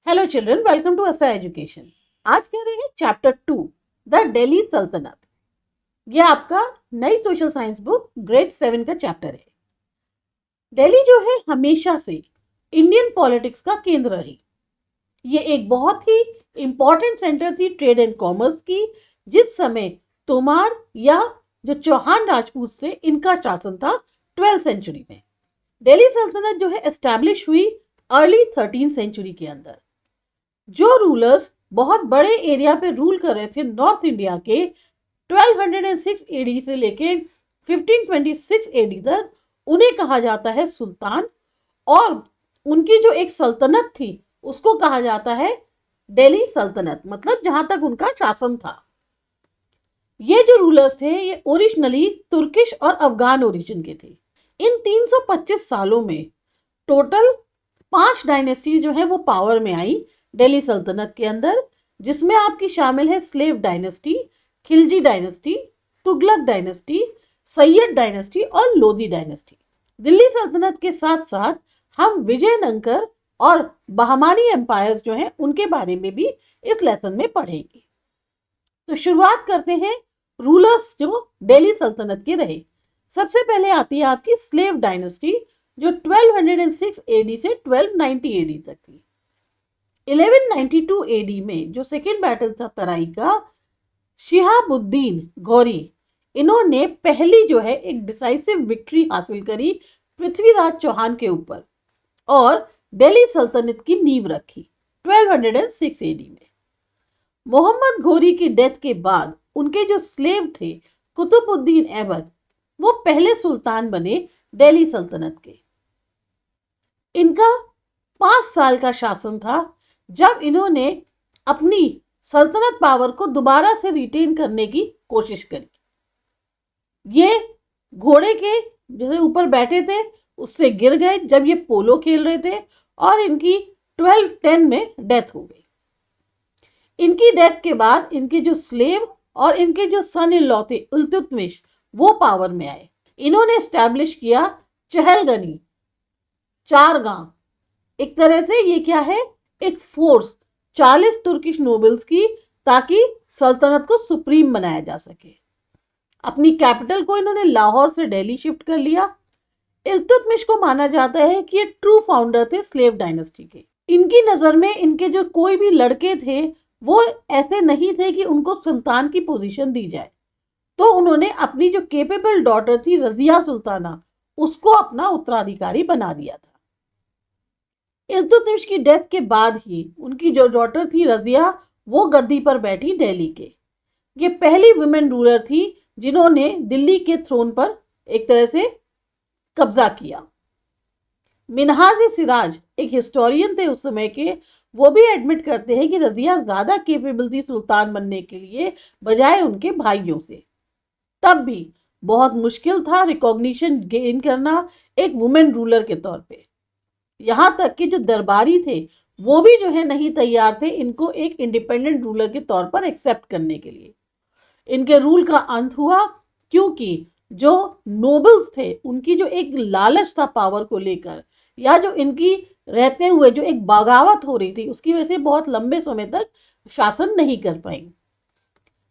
Hello children, welcome to SI education. आज कह रहे हैं चैप्टर 2 द दिल्ली सल्तनत। ये आपका नई सोशल साइंस बुक ग्रेड 7 का चैप्टर है। दिल्ली जो है हमेशा से इंडियन पॉलिटिक्स का केंद्र रही। ये एक बहुत ही इंपॉर्टेंट सेंटर थी ट्रेड एंड कॉमर्स की, जिस समय तोमार या जो चौहान राजपूत से इनका शासन था 12th सेंचुरी में। दिल्ली सल्तनत जो है एस्टैब्लिश हुई अर्ली 13th सेंचुरी के अंदर। जो रूलर्स बहुत बड़े एरिया पे रूल कर रहे थे नॉर्थ इंडिया के 1206 एडी से लेके 1526 एडी तक, उन्हें कहा जाता है सुल्तान। और उनकी जो एक सल्तनत थी उसको कहा जाता है दिल्ली सल्तनत, मतलब जहां तक उनका शासन था। ये जो रूलर्स थे ये ओरिजिनली तुर्किश और अफगान ओरिजिन के थे। इन 325 सालों में टोटल 5 डायनेस्टी जो है वो पावर में आई दिल्ली सल्तनत के अंदर, जिसमें आपकी शामिल है slave dynasty, Khilji dynasty, Tughlaq dynasty, Syed dynasty और लोधी डायनेस्टी। दिल्ली सल्तनत के साथ साथ हम विजयनगर और बहमानी एम्पायर्स जो हैं उनके बारे में भी इस लेसन में पढ़ेंगे। तो शुरुआत करते हैं रूलर्स जो दिल्ली सल्तनत के रहे। सबसे पहले आती है आपकी स्लेव डायनेस्टी, जो 1206 एडी से 1290 एडी तक थी। 1192 एडी में जो सेकेंड बैटल था तराई का, शिहाबुद्दीन गौरी, इन्होंने पहली जो है एक डिसाइसिव विक्ट्री हासिल करी पृथ्वीराज चौहान के ऊपर और दिल्ली सल्तनत की नींव रखी 1206 एडी में। मोहम्मद घोरी की डेथ के बाद उनके जो स्लेव थे कुतुबुद्दीन ऐबक, वो पहले सुल्तान बने दिल्ली सल्तनत के। इनका 5 साल का शासन था जब इन्होंने अपनी सल्तनत पावर को दोबारा से रिटेन करने की कोशिश करी। ये घोड़े के जैसे ऊपर बैठे थे उससे गिर गए जब ये पोलो खेल रहे थे और इनकी 1210 में डेथ हो गई। इनकी डेथ के बाद इनके जो स्लेव और इनके जो सन इन लॉ थे इल्तुतमिश, वो पावर में आए। इन्होंने एस्टैब्लिश किया चहलगनी, 4 गांव। एक तरह से ये क्या है, एक फोर्स 40 तुर्किश नोबल्स की, ताकि सल्तनत को सुप्रीम बनाया जा सके। अपनी कैपिटल को इन्होंने लाहौर से दिल्ली शिफ्ट कर लिया। इल्तुतमिश को माना जाता है कि ये ट्रू फाउंडर थे स्लेव डायनेस्टी के। इनकी नजर में इनके जो कोई भी लड़के थे वो ऐसे नहीं थे कि उनको सुल्तान की पोजीशन दी जाए, तो उन्होंने अपनी जो केपेबल डॉटर थी रजिया सुल्ताना, उसको अपना उत्तराधिकारी बना दिया था। इल्तुतमिश की डेथ के बाद ही उनकी जो डॉटर थी रजिया, वो गद्दी पर बैठी दिल्ली के। ये पहली वुमेन रूलर थी जिन्होंने दिल्ली के थ्रोन पर एक तरह से कब्जा किया। मिनहाज सिराज एक हिस्टोरियन थे उस समय के, वो भी एडमिट करते हैं कि रजिया ज्यादा केपेबल थी सुल्तान बनने के लिए बजाय उनके भाइयों से। तब भी बहुत मुश्किल था रिकॉग्निशन गेन करना एक वुमेन रूलर के तौर पे। यहाँ तक कि जो दरबारी थे वो भी जो है नहीं तैयार थे इनको एक इंडिपेंडेंट रूलर के तौर पर एक्सेप्ट करने के लिए। इनके रूल का अंत हुआ क्योंकि जो नोबल्स थे उनकी जो एक लालच था पावर को लेकर, या जो इनकी रहते हुए जो एक बगावत हो रही थी, उसकी वजह से बहुत लंबे समय तक शासन नहीं कर पाई।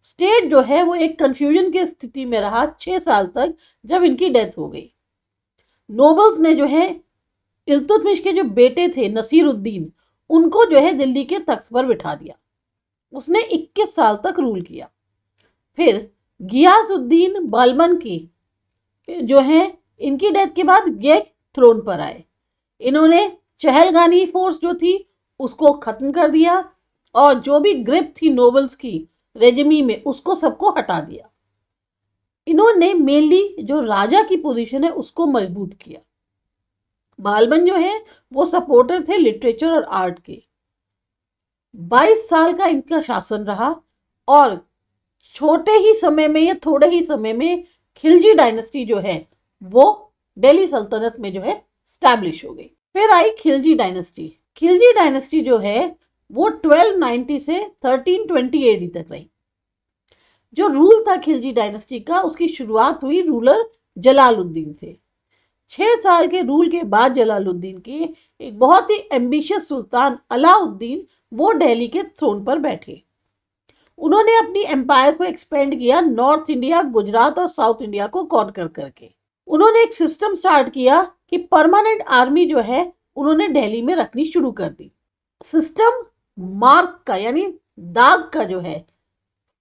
स्टेट जो है वो एक कंफ्यूजन की स्थिति में रहा 6 साल तक, जब इनकी डेथ हो गई। नोबल्स ने जो है इल्तुतमिश के जो बेटे थे नसीरुद्दीन, उनको जो है दिल्ली के तख्त पर बिठा दिया। उसने 21 साल तक रूल किया। फिर गियासुद्दीन बालबन की जो है इनकी डेथ के बाद ये थ्रोन पर आए। इन्होंने चहलगानी फोर्स जो थी उसको खत्म कर दिया और जो भी ग्रिप थी नोबल्स की रेजिमी में उसको सबको हटा दिया। इन्होंने मेनली जो राजा की पोजीशन है उसको मजबूत किया। बालबन जो है वो सपोर्टर थे लिटरेचर और आर्ट के। 22 साल का इनका शासन रहा और छोटे ही समय में या थोड़े ही समय में खिलजी डायनेस्टी जो है वो दिल्ली सल्तनत में जो है स्टैब्लिश हो गई। फिर आई खिलजी डायनेस्टी। खिलजी डायनेस्टी जो है वो 1290 से 1320 एडी तक रही। जो रूल था खिलजी डायनेस्टी का, उसकी शुरुआत हुई रूलर जलालुद्दीन से। 6 साल के रूल के बाद जलालुद्दीन के एक बहुत ही एम्बिशियस सुल्तान अलाउद्दीन वो दिल्ली के थ्रोन पर बैठे। उन्होंने अपनी एम्पायर को एक्सपेंड किया नॉर्थ इंडिया, गुजरात और साउथ इंडिया को कॉन्कर करके। उन्होंने एक सिस्टम स्टार्ट किया कि परमानेंट आर्मी जो है उन्होंने दिल्ली में रखनी शुरू कर दी। सिस्टम मार्क का यानी दाग का जो है,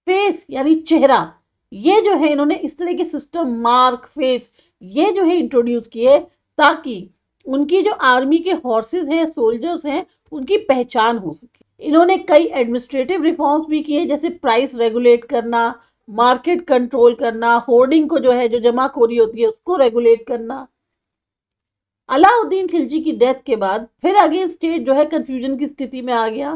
फेस यानी चेहरा, ये जो है इन्होंने इस तरह के सिस्टम मार्क फेस ये जो है इंट्रोड्यूस किए ताकि उनकी जो आर्मी के हॉर्सेस हैं, सोल्जर्स हैं, उनकी पहचान हो सके। इन्होंने कई एडमिनिस्ट्रेटिव रिफॉर्म्स भी किए, जैसे प्राइस रेगुलेट करना, मार्केट कंट्रोल करना, होर्डिंग को जो है जो जमाखोरी होती है उसको रेगुलेट करना। अलाउद्दीन खिलजी की डेथ के बाद फिर अगेन स्टेट जो है कंफ्यूजन की स्थिति में आ गया।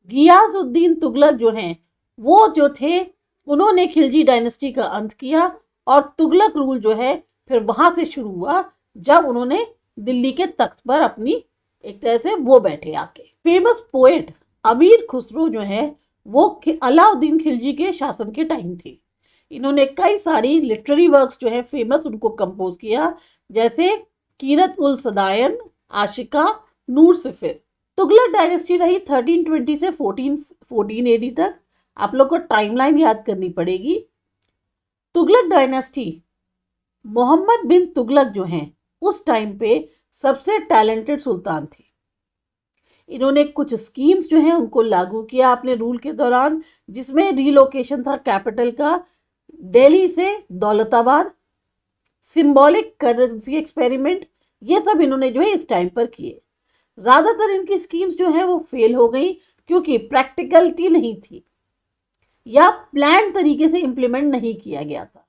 गियासुद्दीन तुगलक जो हैं वो जो थे उन्होंने खिलजी डायनेस्टी का अंत किया और तुगलक रूल जो है फिर वहां से शुरू हुआ जब उन्होंने दिल्ली के तख्त पर अपनी एक तरह से वो बैठे आके। फेमस पोएट अमीर खुसरो जो है वो अलाउद्दीन खिलजी के शासन के टाइम थे। इन्होंने कई सारी लिटरेरी वर्क्स जो है फेमस उनको कंपोज किया, जैसे कीरत उल सदायन, आशिका, नूर सिफिर। तुगलक डायनेस्टी रही 1320 से 1414 एडी तक। आप लोग को टाइमलाइन याद करनी पड़ेगी। तुगलक डायनेस्टी मोहम्मद बिन तुगलक जो हैं उस टाइम पे सबसे टैलेंटेड सुल्तान थे। इन्होंने कुछ स्कीम्स जो हैं उनको लागू किया अपने रूल के दौरान, जिसमें रीलोकेशन था कैपिटल का दिल्ली से दौलताबाद, सिंबॉलिक करेंसी एक्सपेरिमेंट, ये सब इन्होंने जो है इस टाइम पर किए। ज़्यादातर इनकी स्कीम्स जो हैं वो फेल हो गई क्योंकि प्रैक्टिकलिटी नहीं थी या प्लान तरीके से इम्प्लीमेंट नहीं किया गया था।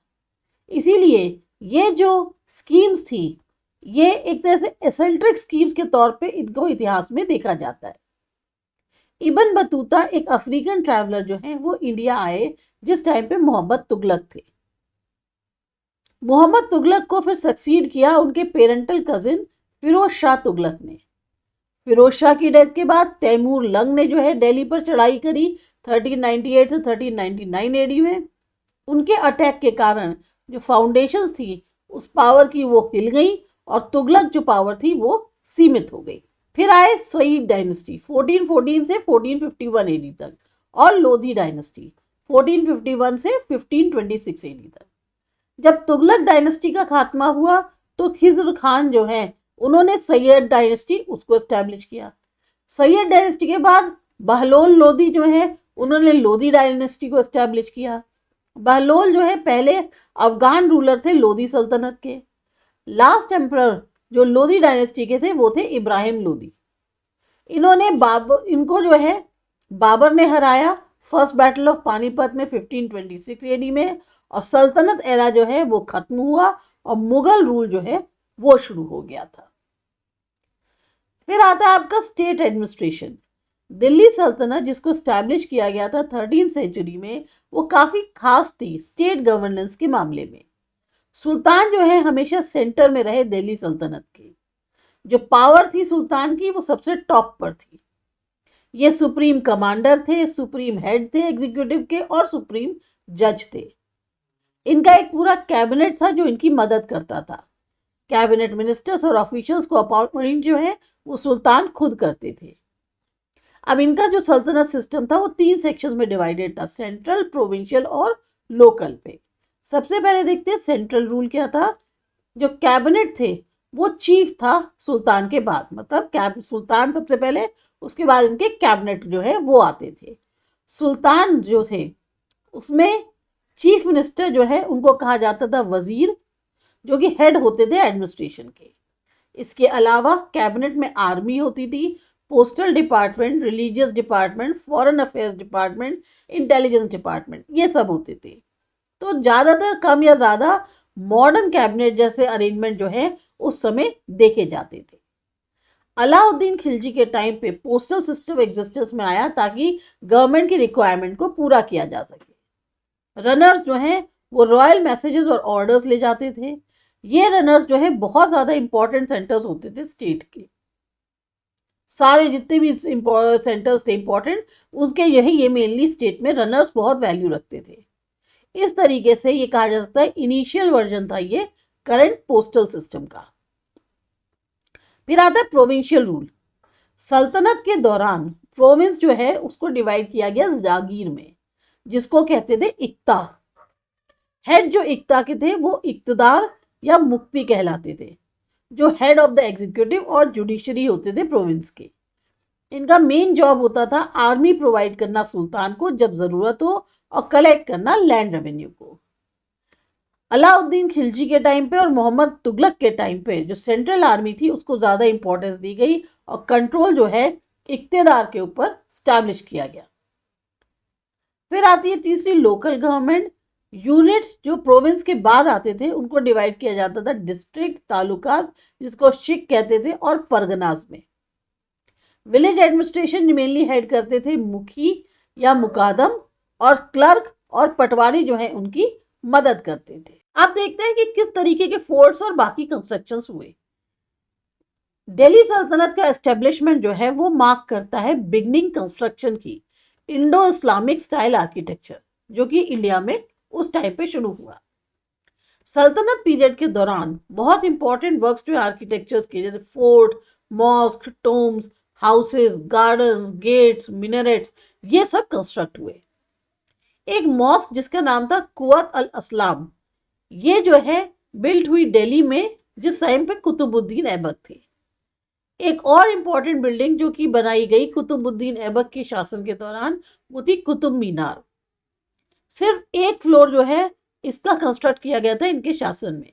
इसीलिए ये जो स्कीम्स थी ये एक तरह से एसेंट्रिक स्कीम्स के तौर पे इनको इतिहास में देखा जाता है। इब्न बतूता एक अफ्रीकन ट्रैवलर जो है वो इंडिया आए जिस टाइम पे मोहम्मद तुगलक थे। मोहम्मद तुगलक को फिर सक्सीड किया उनके पेरेंटल कजिन फिरोज शाह तुगलक ने। फिरोज शाह की डेथ के बाद तैमूर लंग ने जो है दिल्ली पर चढ़ाई करी 1398 से 1399 एडी में। उनके अटैक के कारण जो फाउंडेशंस थी उस पावर की वो हिल गई और तुगलक जो पावर थी वो सीमित हो गई। फिर आए सईद डायनेस्टी 1414 से 1451 एडी तक और लोधी डायनेस्टी 1451 से 1526 एडी तक। जब तुगलक डायनेस्टी का खात्मा हुआ तो खिज्र खान जो है उन्होंने सैयद डायनेस्टी उसको एस्टैब्लिश किया। सैयद डायनेस्टी के बाद बहलोल लोधी जो है उन्होंने लोधी डायनेस्टी को एस्टैब्लिश किया। बहलोल जो है पहले अफगान रूलर थे लोधी सल्तनत के। लास्ट एम्परर जो लोधी डायनेस्टी के थे वो थे इब्राहिम लोधी। इन्होंने इनको जो है बाबर ने हराया फर्स्ट बैटल ऑफ पानीपत में 1526 एडी में, और सल्तनत एरा जो है वो खत्म हुआ और मुगल रूल जो है वो शुरू हो गया था। फिर आता है आपका स्टेट एडमिनिस्ट्रेशन। दिल्ली सल्तनत जिसको स्टैब्लिश किया गया था 13th सेंचुरी में वो काफ़ी खास थी स्टेट गवर्नेंस के मामले में। सुल्तान जो है हमेशा सेंटर में रहे दिल्ली सल्तनत के। जो पावर थी सुल्तान की वो सबसे टॉप पर थी। ये सुप्रीम कमांडर थे, सुप्रीम हेड थे एग्जीक्यूटिव के और सुप्रीम जज थे। इनका एक पूरा कैबिनेट था जो इनकी मदद करता था। कैबिनेट मिनिस्टर्स और ऑफिशियल्स को अपॉइंट जो है वो सुल्तान खुद करते थे। अब इनका जो सल्तनत सिस्टम था वो 3 सेक्शंस में डिवाइडेड था, सेंट्रल, प्रोविंशियल और लोकल पे। सबसे पहले देखते हैं सेंट्रल रूल क्या था। जो कैबिनेट थे वो चीफ था सुल्तान के बाद, मतलब सुल्तान सबसे पहले, उसके बाद इनके कैबिनेट जो है वो आते थे। सुल्तान जो थे उसमें चीफ मिनिस्टर जो है उनको कहा जाता था वजीर, जो कि हेड होते थे एडमिनिस्ट्रेशन के। इसके अलावा कैबिनेट में आर्मी होती थी, postal department, religious department, foreign affairs department, intelligence department, ये सब होते थे। तो ज़्यादातर कम या ज़्यादा मॉडर्न कैबिनेट जैसे अरेंजमेंट जो है उस समय देखे जाते थे। अलाउद्दीन खिलजी के टाइम पे पोस्टल सिस्टम एग्जिस्टेंस में आया ताकि गवर्नमेंट की रिक्वायरमेंट को पूरा किया जा सके। रनर्स जो हैं वो रॉयल मैसेजेस और ऑर्डर्स ले जाते थे। ये रनर्स जो है बहुत ज़्यादा इंपॉर्टेंट सेंटर्स होते थे स्टेट के। सारे जितने भी सेंटर्स थे इंपॉर्टेंट उसके ये मेनली स्टेट में रनर्स बहुत वैल्यू रखते थे। इस तरीके से ये कहा जा सकता है इनिशियल वर्जन था ये करंट पोस्टल सिस्टम का। फिर आता है प्रोविंशियल रूल। सल्तनत के दौरान प्रोविंस जो है उसको डिवाइड किया गया जागीर में, जिसको कहते थे इक्ता। हेड जो इक्ता के थे वो इक्तदार या मुक्ति कहलाते थे, जो हेड ऑफ द एग्जीक्यूटिव और जुडिशरी होते थे प्रोविंस के। इनका मेन जॉब होता था आर्मी प्रोवाइड करना सुल्तान को जब जरूरत हो, और कलेक्ट करना लैंड रेवेन्यू को। अलाउद्दीन खिलजी के टाइम पे और मोहम्मद तुगलक के टाइम पे जो सेंट्रल आर्मी थी उसको ज़्यादा इंपॉर्टेंस दी गई, और कंट्रोल जो है इक्तेदार के ऊपर स्टैब्लिश किया गया। फिर आती है तीसरी लोकल गवर्नमेंट यूनिट। जो प्रोविंस के बाद आते थे उनको डिवाइड किया जाता था डिस्ट्रिक्ट, तालुकाज जिसको शिक कहते थे, और परगनास में। विलेज एडमिनिस्ट्रेशन मेनली हेड करते थे मुखी या मुकादम, और क्लर्क और पटवारी जो है उनकी मदद करते थे। आप देखते हैं कि किस तरीके के फोर्ट्स और बाकी कंस्ट्रक्शंस हुए। दिल्ली सल्तनत का एस्टेब्लिशमेंट जो है वो मार्क करता है बिगनिंग कंस्ट्रक्शन की इंडो इस्लामिक स्टाइल आर्किटेक्चर, जो कि इंडिया में उस टाइम पे शुरू हुआ। सल्तनत पीरियड के दौरान बहुत इंपॉर्टेंट वर्क्स जो आर्किटेक्चर्स के, जैसे fort, mosque, tombs, houses, gardens, gates, minarets, ये सब कंस्ट्रक्ट हुए। एक मॉस्क जिसका नाम था कुवत अल अस्लाम, ये जो है बिल्ट हुई दिल्ली में जिस टाइम पे कुतुबुद्दीन ऐबक थे। एक और इम्पॉर्टेंट बिल्डिंग जो कि बनाई गई कुतुबुद्दीन ऐबक के शासन के दौरान, वो थी कुतुब मीनार। सिर्फ एक फ्लोर जो है इसका कंस्ट्रक्ट किया गया था इनके शासन में।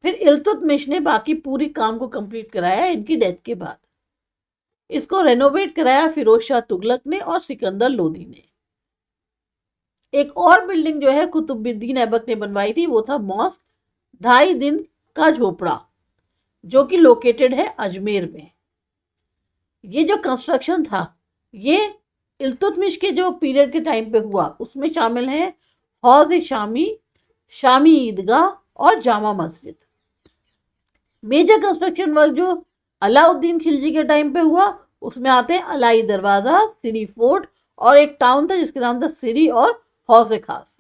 फिर इल्तुतमिश ने बाकी पूरी काम को कंप्लीट कराया इनकी डेथ के बाद। इसको रेनोवेट कराया फिरोज शाह तुगलक ने और सिकंदर लोदी ने। एक और बिल्डिंग जो है कुतुबुद्दीन ऐबक ने बनवाई थी, वो था मॉस्क 2.5 दिन का झोपड़ा, जो कि लोकेटेड है अजमेर में। ये जो कंस्ट्रक्शन था ये इल्तुतमिश के जो पीरियड के टाइम पे हुआ उसमें शामिल है हौज शामी, शामी ईदगाह और Jama Masjid. Major construction work जो अलाउद्दीन खिलजी के टाइम पे हुआ उसमें आते हैं अलाई दरवाजा, सिरी फोर्ट, और एक टाउन था जिसके नाम था सिरी और हौसे खास।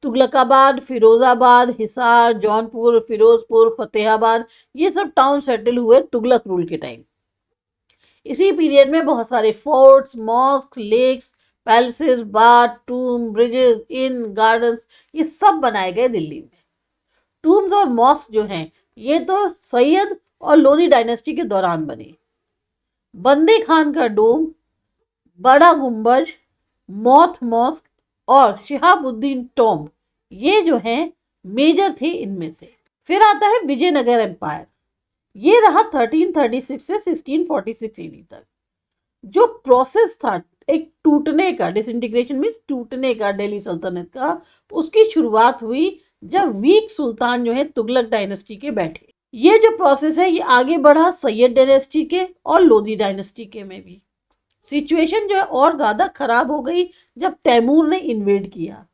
तुगलकाबाद, फिरोजाबाद, हिसार, जौनपुर, फिरोजपुर, फतेहाबाद, ये सब टाउन सेटल हुए तुगलक रूल के टाइम। इसी पीरियड में बहुत सारे forts, mosque, lakes, palaces, bath, tomb, bridges, inn, gardens, ये सब बनाए गए दिल्ली में। टूम्स और मॉस्क जो हैं ये तो सैयद और लोधी डायनेस्टी के दौरान बने। बंदे खान का डोम, बड़ा गुंबज, मौत मॉस्क और शिहाबुद्दीन टॉम्ब, ये जो हैं मेजर थे इनमें से। फिर आता है विजयनगर एम्पायर। ये रहा 1336 से 1646 ईडी तक। जो प्रोसेस था एक टूटने का, डिसइंटीग्रेशन मीन्स टूटने का दिल्ली सल्तनत का, उसकी शुरुआत हुई जब वीक सुल्तान जो है तुगलक डायनेस्टी के बैठे। ये जो प्रोसेस है ये आगे बढ़ा सैयद डायनेस्टी के और लोधी डायनेस्टी के में भी। सिचुएशन जो है और ज़्यादा खराब हो गई जब तैमूर ने इन्वेड किया।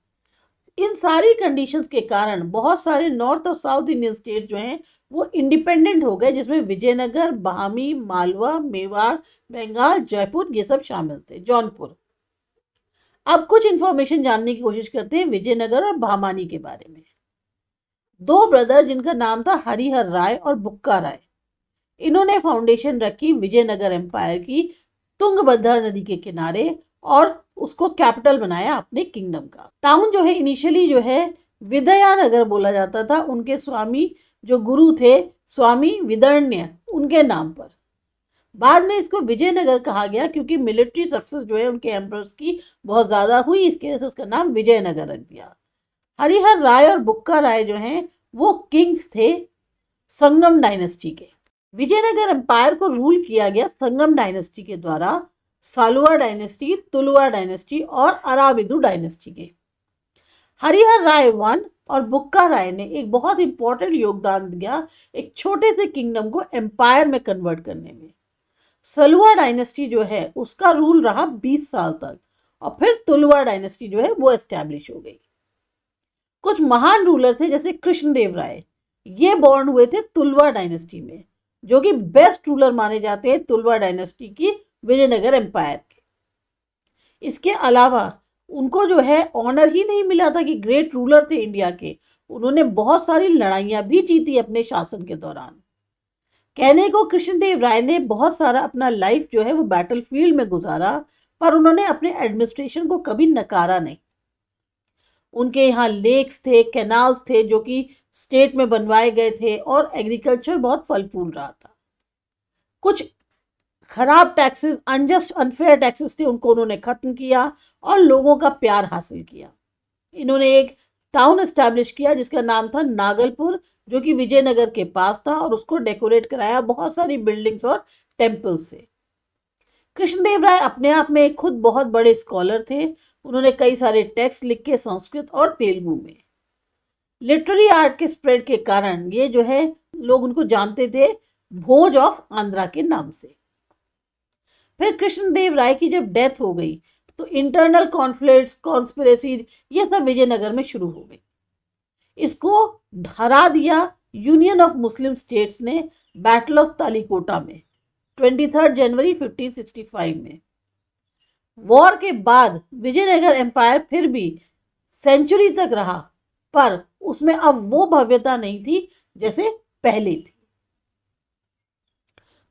इन सारी कंडीशंस के कारण बहुत सारे नॉर्थ और साउथ इंडियन स्टेट जो हैं वो इंडिपेंडेंट हो गए, जिसमें विजयनगर, बहामी, मालवा, मेवाड़, बंगाल, जयपुर ये सब शामिल थे, जौनपुर। अब कुछ इंफॉर्मेशन जानने की कोशिश करते हैं विजयनगर और बहामानी के बारे में। दो ब्रदर जिनका नाम था हरिहर राय और बुक्का राय, इन्होंने फाउंडेशन रखी विजयनगर एम्पायर की तुंगभद्रा नदी के किनारे, और उसको कैपिटल बनाया अपने किंगडम का। टाउन जो है इनिशियली जो है विदयानगर बोला जाता था, उनके स्वामी जो गुरु थे स्वामी विदर्ण्य, उनके नाम पर। बाद में इसको विजयनगर कहा गया क्योंकि मिलिट्री सक्सेस जो है उनके एम्परर्स की बहुत ज़्यादा हुई, इसके वजह से उसका नाम विजयनगर रख दिया। हरिहर राय और बुक्का राय जो हैं वो किंग्स थे संगम डायनेस्टी के। विजयनगर एम्पायर को रूल किया गया संगम डायनेस्टी के द्वारा, सालुआ डायनेस्टी, तुलुआ डायनेस्टी और अराबिदु डायनेस्टी के। हरिहर राय 1 और बुक्का राय ने एक बहुत इंपॉर्टेंट योगदान दिया एक छोटे से किंगडम को एम्पायर में कन्वर्ट करने में। सलुआ डायनेस्टी जो है उसका रूल रहा 20 साल तक, और फिर तुलुआ डायनेस्टी जो है वो एस्टैब्लिश हो गई। कुछ महान रूलर थे जैसे कृष्णदेव राय, ये बॉर्न हुए थे तुलुआ डायनेस्टी में, जो कि बेस्ट रूलर माने जाते हैं तुलुआ डायनेस्टी की विजयनगर एम्पायर के। इसके अलावा उनको जो है ऑनर ही नहीं मिला था कि ग्रेट रूलर थे इंडिया के, उन्होंने बहुत सारी लड़ाइयाँ भी जीती अपने शासन के दौरान। कहने को कृष्णदेव राय ने बहुत सारा अपना लाइफ जो है वो बैटलफील्ड में गुजारा, पर उन्होंने अपने एडमिनिस्ट्रेशन को कभी नकारा नहीं। उनके यहाँ लेक्स थे, कैनाल्स थे जो कि स्टेट में बनवाए गए थे, और एग्रीकल्चर बहुत फल फूल रहा था। कुछ खराब टैक्सेस, अनजस्ट अनफेयर टैक्सेस थे, उनको उन्होंने खत्म किया और लोगों का प्यार हासिल किया। इन्होंने एक टाउन एस्टैब्लिश किया जिसका नाम था नागलपुर, जो कि विजयनगर के पास था, और उसको डेकोरेट कराया बहुत सारी बिल्डिंग्स और टेम्पल्स से। कृष्णदेव राय अपने आप में खुद बहुत बड़े स्कॉलर थे। उन्होंने कई सारे टेक्स्ट लिखे संस्कृत और तेलुगु में। लिटरेरी आर्ट के स्प्रेड के कारण ये जो है लोग उनको जानते थे भोज ऑफ आंध्रा के नाम से। फिर कृष्णदेव राय की जब डेथ हो गई तो इंटरनल कॉन्फ्लिक्ट्स, कॉन्स्पिरेसीज, ये सब विजयनगर में शुरू हो गई। इसको हरा दिया यूनियन ऑफ मुस्लिम स्टेट्स ने बैटल ऑफ तालिकोटा में 23 जनवरी 1565 में। वॉर के बाद विजयनगर एम्पायर फिर भी सेंचुरी तक रहा, पर उसमें अब वो भव्यता नहीं थी जैसे पहले थी।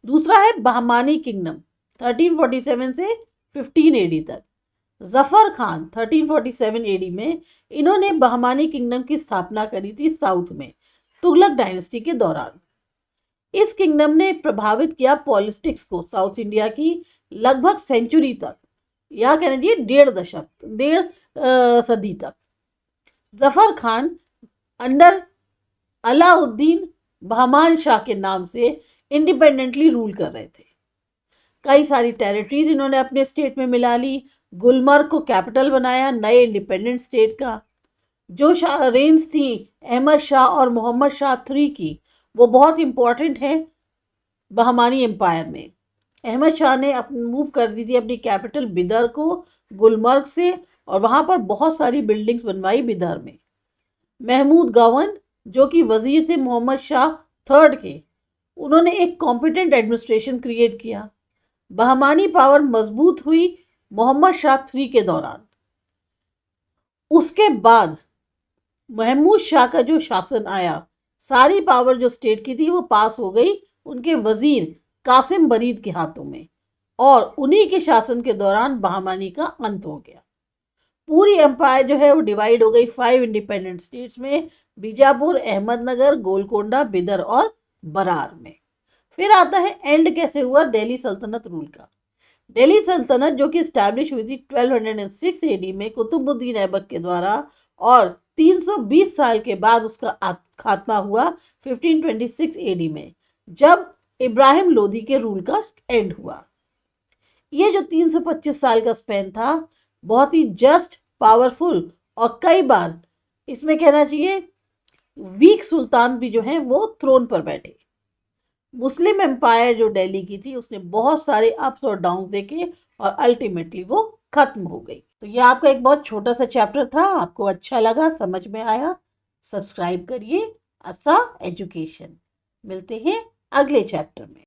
दूसरा है बहमानी किंगडम 1347 से 15 एडी तक। जफर खान 1347 एडी में इन्होंने बहमानी किंगडम की स्थापना करी थी साउथ में, तुगलक डायनेस्टी के दौरान। इस किंगडम ने प्रभावित किया पॉलिटिक्स को साउथ इंडिया की लगभग सेंचुरी तक, या कह लीजिए 1.5 सदी तक। जफर खान अंडर अलाउद्दीन बहमान शाह के नाम से इंडिपेंडेंटली रूल कर रहे थे। कई सारी टेरिटरीज इन्होंने अपने स्टेट में मिला ली। गुलमर्ग को कैपिटल बनाया नए इंडिपेंडेंट स्टेट का। जो रेंज थी अहमद शाह और मोहम्मद शाह III की, वो बहुत इंपॉर्टेंट है बहमानी एम्पायर में। अहमद शाह ने मूव कर दी थी अपनी कैपिटल बिदर को गुलमर्ग से, और वहाँ पर बहुत सारी बिल्डिंग्स बनवाई बिदर में। महमूद गवन जो कि वजीर थे मोहम्मद शाह III के, उन्होंने एक कॉम्पिटेंट एडमिनिस्ट्रेशन क्रिएट किया। बहमानी पावर मजबूत हुई मोहम्मद शाह III के दौरान। उसके बाद महमूद शाह का जो शासन आया, सारी पावर जो स्टेट की थी वो पास हो गई उनके वजीर कासिम बरीद के हाथों में, और उन्हीं के शासन के दौरान बहमानी का अंत हो गया। पूरी एम्पायर जो है वो डिवाइड हो गई 5 इंडिपेंडेंट स्टेट्स में, बीजापुर, अहमदनगर, गोलकोंडा, बिदर और बरार में। फिर आता है एंड कैसे हुआ दिल्ली सल्तनत रूल का। दिल्ली सल्तनत जो कि स्टैब्लिश हुई थी 1206 एडी में कुतुबुद्दीन ऐबक के द्वारा, और 320 साल के बाद उसका खात्मा हुआ 1526 एडी में, जब इब्राहिम लोदी के रूल का एंड हुआ। ये जो 325 साल का स्पेन था बहुत ही जस्ट, पावरफुल, और कई बार इसमें कहना चाहिए वीक सुल्तान भी जो हैं वो थ्रोन पर बैठे। मुस्लिम एम्पायर जो दिल्ली की थी उसने बहुत सारे अप्स और डाउन्स देखे, और अल्टीमेटली वो खत्म हो गई। तो ये आपका एक बहुत छोटा सा चैप्टर था। आपको अच्छा लगा, समझ में आया, सब्सक्राइब करिए आसा एजुकेशन। मिलते हैं अगले चैप्टर में।